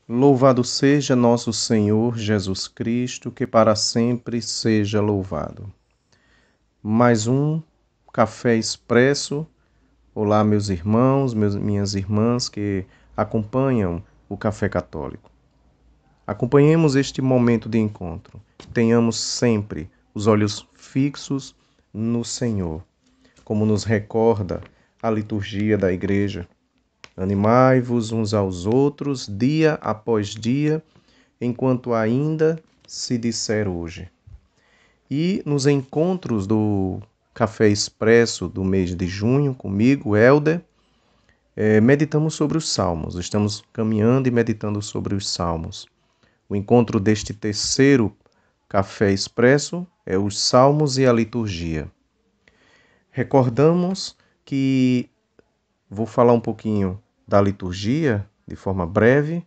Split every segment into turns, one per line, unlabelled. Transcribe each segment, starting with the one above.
Louvado seja nosso Senhor Jesus Cristo, que para sempre seja louvado. Mais um café expresso. Olá, meus irmãos, minhas irmãs que acompanham o Café Católico. Acompanhemos este momento de encontro. Tenhamos sempre os olhos fixos no Senhor, como nos recorda a liturgia da Igreja. Animai-vos uns aos outros, dia após dia, enquanto ainda se disser hoje. E nos encontros do Café Expresso do mês de junho, comigo, Helder, meditamos sobre os Salmos. Estamos caminhando e meditando sobre os Salmos. O encontro deste terceiro Café Expresso é os Salmos e a liturgia. Recordamos que vou falar um pouquinho da liturgia de forma breve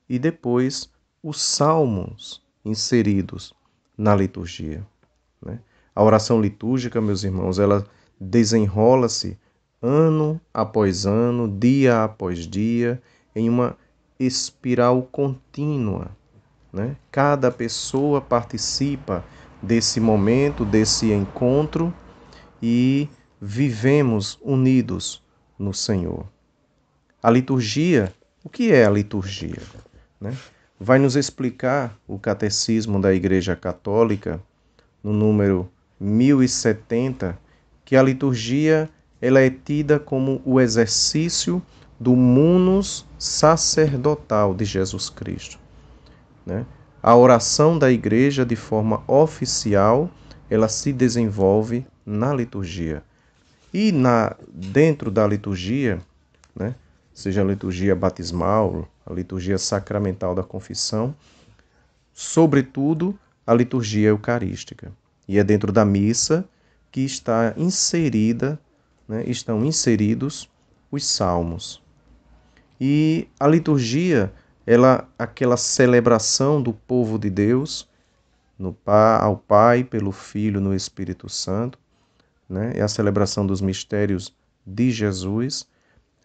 e depois os salmos inseridos na liturgia. Né? A oração litúrgica, meus irmãos, ela desenrola-se ano após ano, dia após dia, em uma espiral contínua. Né? Cada pessoa participa desse momento, desse encontro e vivemos unidos no Senhor. A liturgia, o que é a liturgia? Né? Vai nos explicar o Catecismo da Igreja Católica, no número 1070, que a liturgia ela é tida como o exercício do munus sacerdotal de Jesus Cristo. Né? A oração da Igreja, de forma oficial, ela se desenvolve na liturgia. E dentro da liturgia, né, seja a liturgia batismal, a liturgia sacramental da confissão, sobretudo a liturgia eucarística. E é dentro da missa que está inserida, né, estão inseridos os salmos. E a liturgia, aquela celebração do povo de Deus ao Pai, pelo Filho, no Espírito Santo, né, é a celebração dos mistérios de Jesus,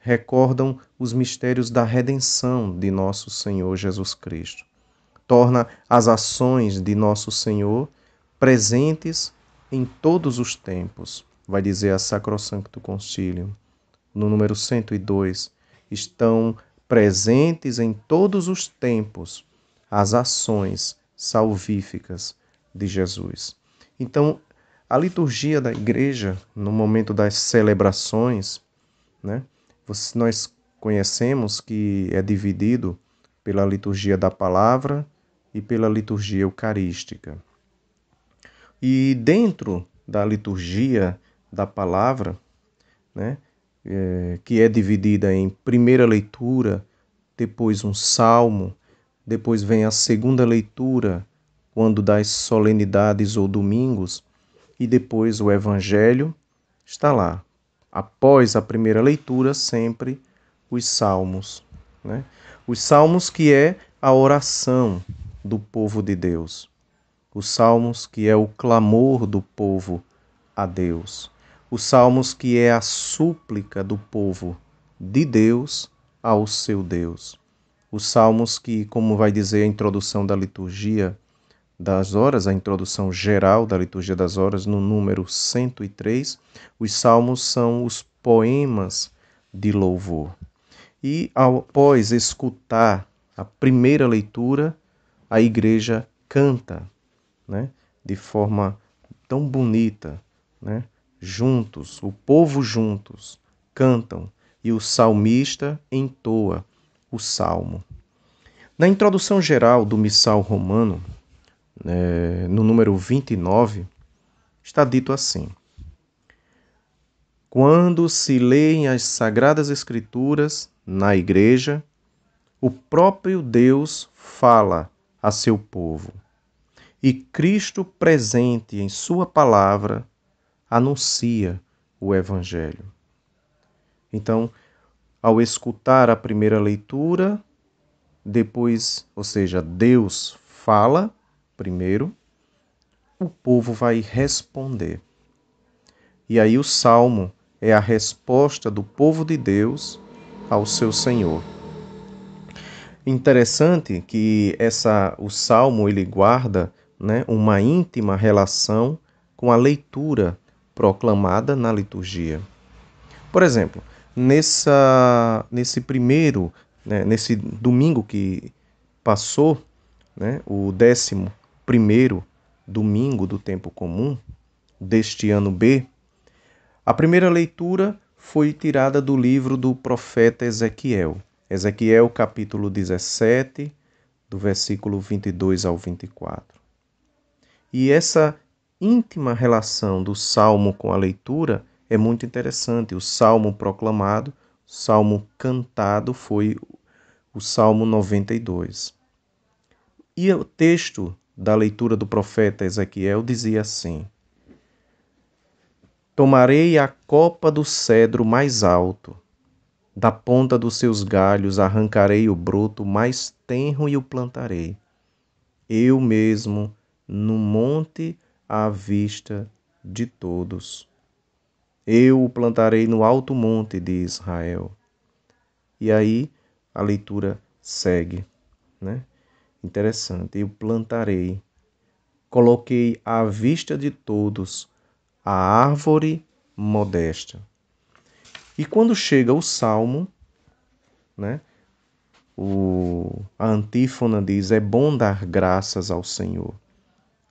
recordam os mistérios da redenção de nosso Senhor Jesus Cristo. Torna as ações de nosso Senhor presentes em todos os tempos, vai dizer a Sacrosancto Concilium, no número 102. Estão presentes em todos os tempos as ações salvíficas de Jesus. Então, a liturgia da igreja, no momento das celebrações, né, nós conhecemos que é dividido pela liturgia da palavra e pela liturgia eucarística. E dentro da liturgia da palavra, né, que é dividida em primeira leitura, depois um salmo, depois vem a segunda leitura, quando das solenidades ou domingos, e depois o evangelho, está lá. Após a primeira leitura, sempre os salmos. Né? Os salmos que é a oração do povo de Deus. Os salmos que é o clamor do povo a Deus. Os salmos que é a súplica do povo de Deus ao seu Deus. Os salmos que, como vai dizer a introdução da liturgia das horas, a introdução geral da liturgia das horas, no número 103, os salmos são os poemas de louvor. E após escutar a primeira leitura, a igreja canta, né, de forma tão bonita, né, juntos, o povo juntos, cantam e o salmista entoa o salmo. Na introdução geral do Missal Romano, no número 29, está dito assim: quando se leem as Sagradas Escrituras na igreja, o próprio Deus fala a seu povo. E Cristo, presente em sua palavra, anuncia o Evangelho. Então, ao escutar a primeira leitura, depois, ou seja, Deus fala primeiro, o povo vai responder. E aí o salmo é a resposta do povo de Deus ao seu Senhor. Interessante que o Salmo ele guarda, né, uma íntima relação com a leitura proclamada na liturgia. Por exemplo, nesse primeiro, né, nesse domingo que passou, né, o 11º domingo do tempo comum deste ano B, a primeira leitura foi tirada do livro do profeta Ezequiel. Ezequiel, capítulo 17, do versículo 22 ao 24. E essa íntima relação do salmo com a leitura é muito interessante. O salmo proclamado, o salmo cantado foi o Salmo 92. E o texto da leitura do profeta Ezequiel dizia assim: Tomarei a copa do cedro mais alto, da ponta dos seus galhos arrancarei o broto mais tenro e o plantarei. Eu mesmo, no monte à vista de todos. Eu o plantarei no alto monte de Israel. E aí a leitura segue, né? Interessante. Eu plantarei, coloquei à vista de todos a árvore modesta. E quando chega o salmo, né? A antífona diz: é bom dar graças ao Senhor.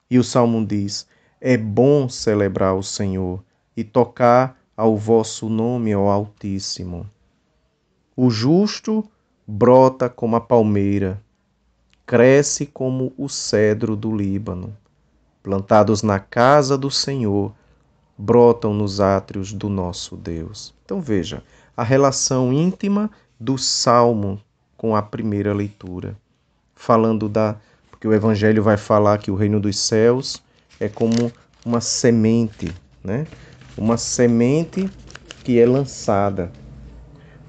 E o salmo diz: é bom celebrar o Senhor e tocar ao vosso nome, ó Altíssimo. O justo brota como a palmeira, cresce como o cedro do Líbano. Plantados na casa do Senhor, brotam nos átrios do nosso Deus. Então veja, a relação íntima do salmo com a primeira leitura, falando porque o evangelho vai falar que o reino dos céus é como uma semente, né? Uma semente que é lançada,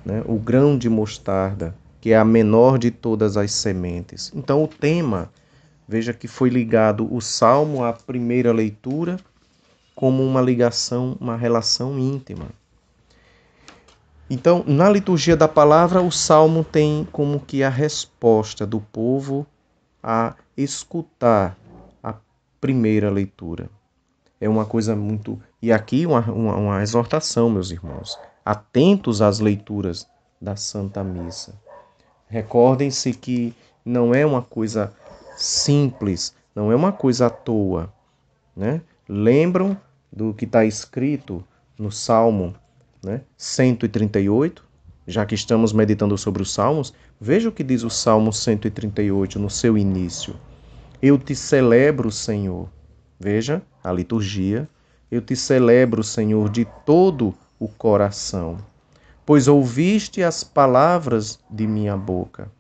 né? O grão de mostarda, que é a menor de todas as sementes. Então o tema, veja que foi ligado o salmo à primeira leitura como uma ligação, uma relação íntima. Então, na liturgia da palavra, o salmo tem como que a resposta do povo a escutar a primeira leitura. É uma coisa muito... E aqui uma exortação, meus irmãos. Atentos às leituras da Santa Missa. Recordem-se que não é uma coisa simples, não é uma coisa à toa, né? Lembram do que está escrito no Salmo, né, 138? Já que estamos meditando sobre os Salmos, veja o que diz o Salmo 138 no seu início. Eu te celebro, Senhor. Veja a liturgia. Eu te celebro, Senhor, de todo o coração, pois ouviste as palavras de minha boca.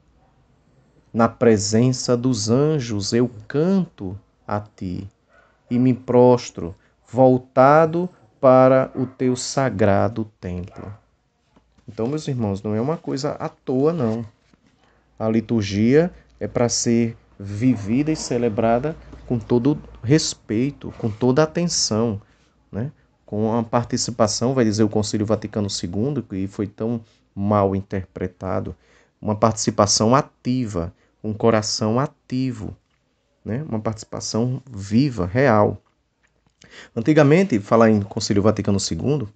Na presença dos anjos eu canto a ti e me prostro, voltado para o teu sagrado templo. Então, meus irmãos, não é uma coisa à toa, não. A liturgia é para ser vivida e celebrada com todo respeito, com toda atenção, né? Com a participação, vai dizer o Concílio Vaticano II, que foi tão mal interpretado, uma participação ativa, um coração ativo, né? Uma participação viva, real. Antigamente, falar em Concílio Vaticano II,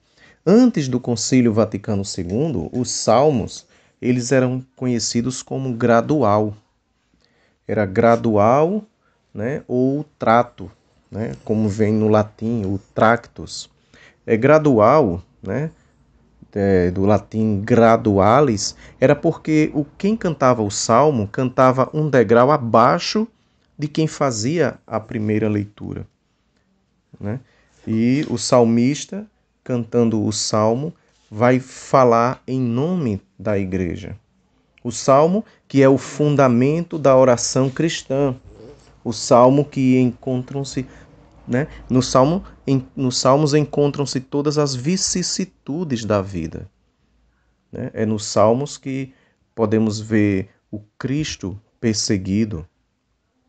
antes do Concílio Vaticano II, os salmos, eles eram conhecidos como gradual. Era gradual, né, ou trato, né, como vem no latim, o tractus. É gradual, né, do latim gradualis, era porque quem cantava o salmo cantava um degrau abaixo de quem fazia a primeira leitura, né? E o salmista, cantando o salmo, vai falar em nome da igreja. O salmo, que é o fundamento da oração cristã. O salmo que encontram-se, né? Nos salmos encontram-se todas as vicissitudes da vida, né? É nos salmos que podemos ver o Cristo perseguido,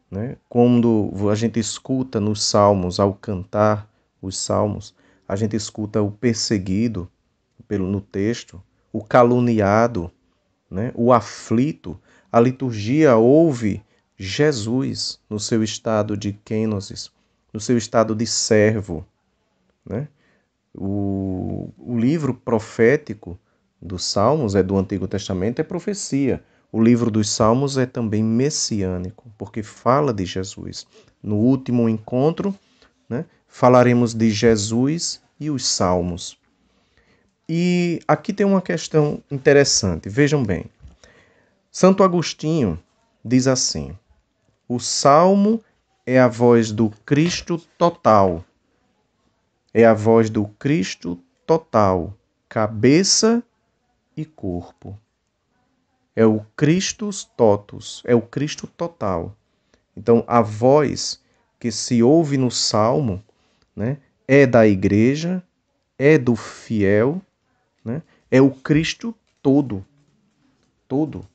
né? Quando a gente escuta nos salmos, ao cantar os salmos, a gente escuta o perseguido no texto, o caluniado, né? O aflito, a liturgia ouve Jesus no seu estado de kenosis, no seu estado de servo, né? O livro profético dos Salmos é do Antigo Testamento, é profecia. O livro dos Salmos é também messiânico, porque fala de Jesus. No último encontro, né, falaremos de Jesus e os Salmos. E aqui tem uma questão interessante. Vejam bem. Santo Agostinho diz assim: o Salmo é a voz do Cristo total. É a voz do Cristo total, cabeça e corpo. É o Christus totus, é o Cristo total. Então, a voz que se ouve no Salmo, né, é da igreja, é do fiel, né, é o Cristo todo, todo.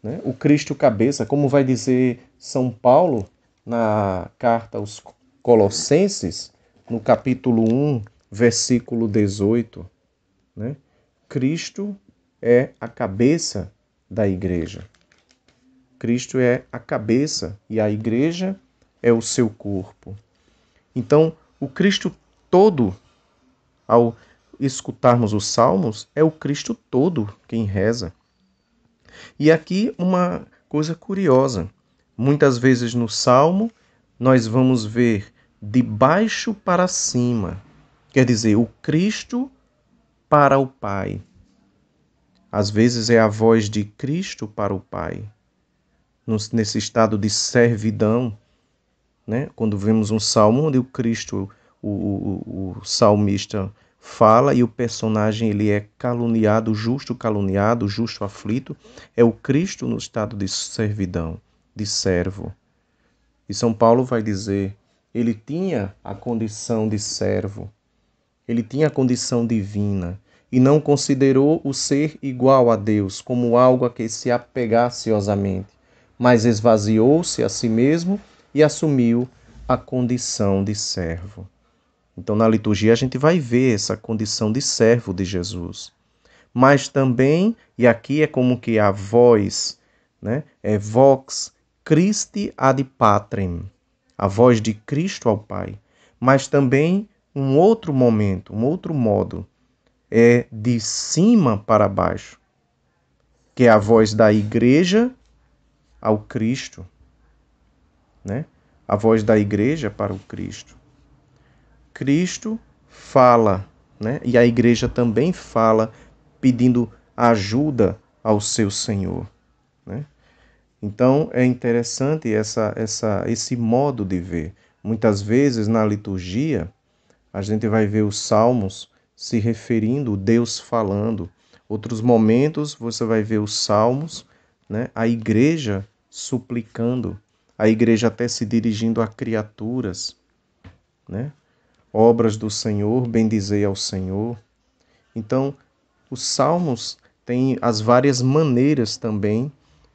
Né? O Cristo cabeça, como vai dizer São Paulo na carta aos Colossenses, no capítulo 1, versículo 18, né? Cristo é a cabeça da igreja. Cristo é a cabeça e a igreja é o seu corpo. Então, o Cristo todo, ao escutarmos os salmos, é o Cristo todo quem reza. E aqui uma coisa curiosa. Muitas vezes no salmo nós vamos ver de baixo para cima, quer dizer, o Cristo para o Pai. Às vezes é a voz de Cristo para o Pai. Nesse estado de servidão, né? Quando vemos um salmo onde o Cristo, o salmista fala e o personagem ele é caluniado, justo aflito, é o Cristo no estado de servidão, de servo. E São Paulo vai dizer, ele tinha a condição de servo, ele tinha a condição divina e não considerou o ser igual a Deus como algo a que se apegar ciosamente, mas esvaziou-se a si mesmo e assumiu a condição de servo. Então, na liturgia, a gente vai ver essa condição de servo de Jesus. Mas também, e aqui é como que a voz, né? É vox Christi ad Patrem, a voz de Cristo ao Pai. Mas também um outro momento, um outro modo, é de cima para baixo, que é a voz da igreja ao Cristo, né? A voz da igreja para o Cristo. Cristo fala, né? E a igreja também fala, pedindo ajuda ao seu Senhor, né? Então é interessante esse modo de ver. Muitas vezes na liturgia a gente vai ver os salmos se referindo, Deus falando. Outros momentos você vai ver os salmos, né? A igreja suplicando, a igreja até se dirigindo a criaturas, né? Obras do Senhor, bendizei ao Senhor. Então, os salmos têm as várias maneiras também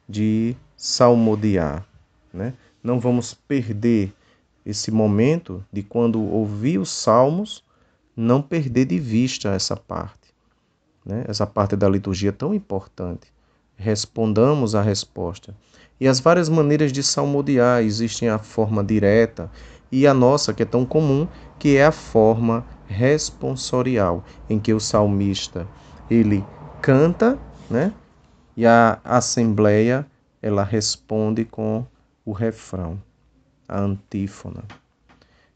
de salmodiar, né? Não vamos perder esse momento de quando ouvir os salmos, não perder de vista essa parte, né? Essa parte da liturgia tão importante. Respondamos a resposta. E as várias maneiras de salmodiar, existem a forma direta e a nossa, que é tão comum, que é a forma responsorial, em que o salmista ele canta, né? E a assembleia ela responde com o refrão, a antífona.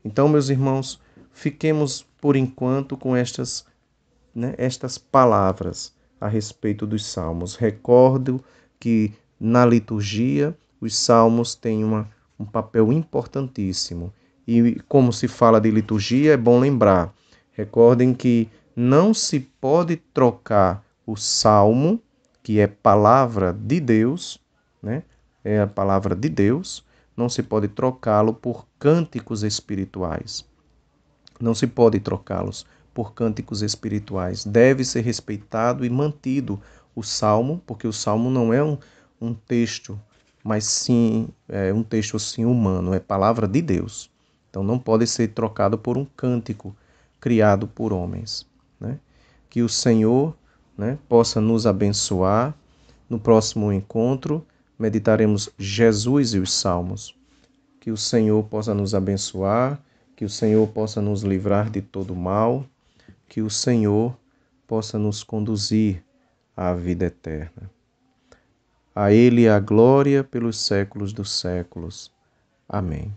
Então, meus irmãos, fiquemos por enquanto com estas palavras a respeito dos salmos. Recordo que na liturgia os salmos têm um papel importantíssimo. E como se fala de liturgia, é bom lembrar. Recordem que não se pode trocar o salmo, que é palavra de Deus, né? É a palavra de Deus, não se pode trocá-lo por cânticos espirituais. Não se pode trocá-los por cânticos espirituais. Deve ser respeitado e mantido o salmo, porque o salmo não é um texto, mas sim é um texto assim humano, é palavra de Deus. Então não pode ser trocado por um cântico criado por homens, né? Que o Senhor, né, possa nos abençoar No próximo encontro, meditaremos Jesus e os Salmos. Que o Senhor possa nos abençoar, que o Senhor possa nos livrar de todo mal, que o Senhor possa nos conduzir à vida eterna. A Ele a glória pelos séculos dos séculos. Amém.